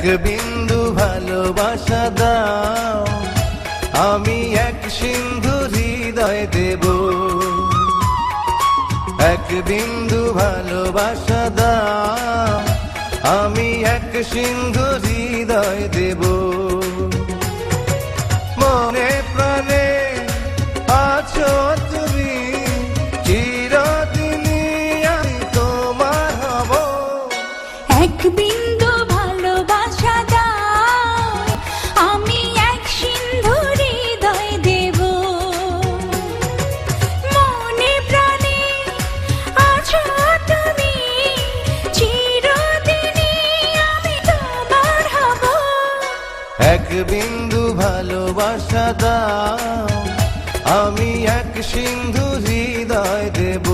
এক বিন্দু ভালোবাসা দাও, আমি এক সিন্ধু হৃদয় দেব। এক বিন্দু ভালোবাসা দাও, আমি এক সিন্ধু হৃদয় দেব। মনে প্রাণে আছো তুমি, চিরদিনই আমি তোমার হব। এক বিন্দু ভালোবাসা দাও, আমি এক সিন্ধু হৃদয় দেব। মনে প্রাণে আছো তুমি, চিরদিনই আমি তোমার হব। এক বিন্দু ভালোবাসা দাও, আমি এক সিন্ধু হৃদয় দেব।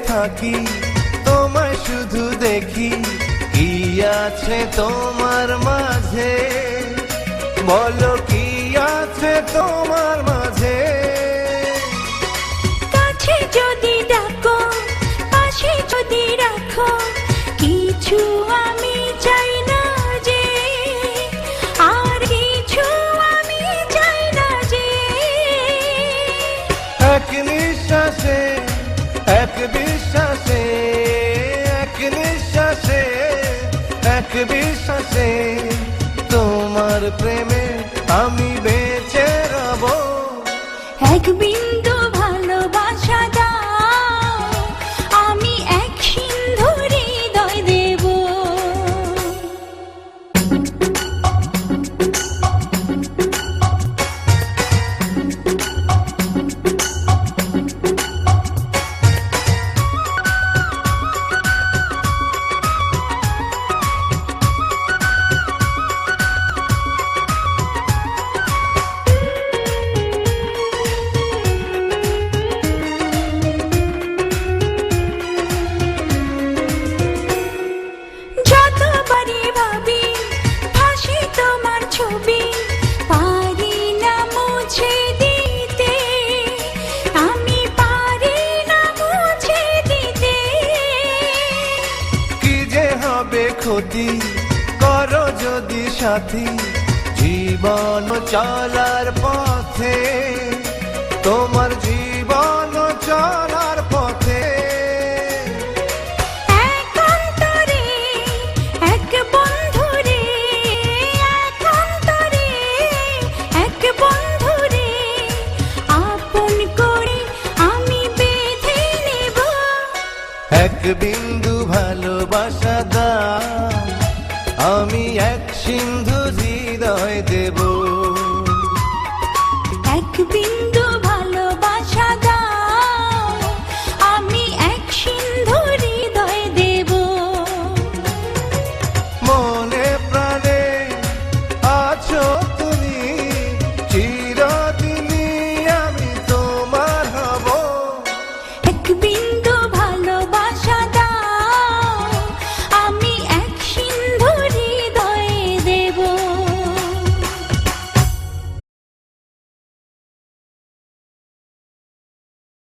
থাকি তোমায় শুধু দেখি, কি আছে তোমার মাঝে, বলো কি আছে তোমার মাঝে। কাছে যদি ডাকো, পাশে যদি রাখো, কিছু আমি চাই না যে, আর কিছু আমি চাই না যে। এক নিঃশ্বাসে, এক বিশ্বাসে, এক নিঃশ্বাসে, এক বিশ্বাসে, তোমার প্রেমে আমি বেঁচে রব। এক বিন্দু ভালোবাসা দাও, আমি এক সিন্ধু হৃদয় দেব। ক্ষতি করো যদি সাথী, জীবন চলার পথে, তোমার জীবন চলার পথে। এক অন্তরে এক বন্ধুরে, এক অন্তরে এক বন্ধুরে, আপন করে আমি বেঁধে নেব। এক বিন্দু ভালোবাসা দাও, আমি এক সিন্ধু হৃদয় দেব। এক বিন্দু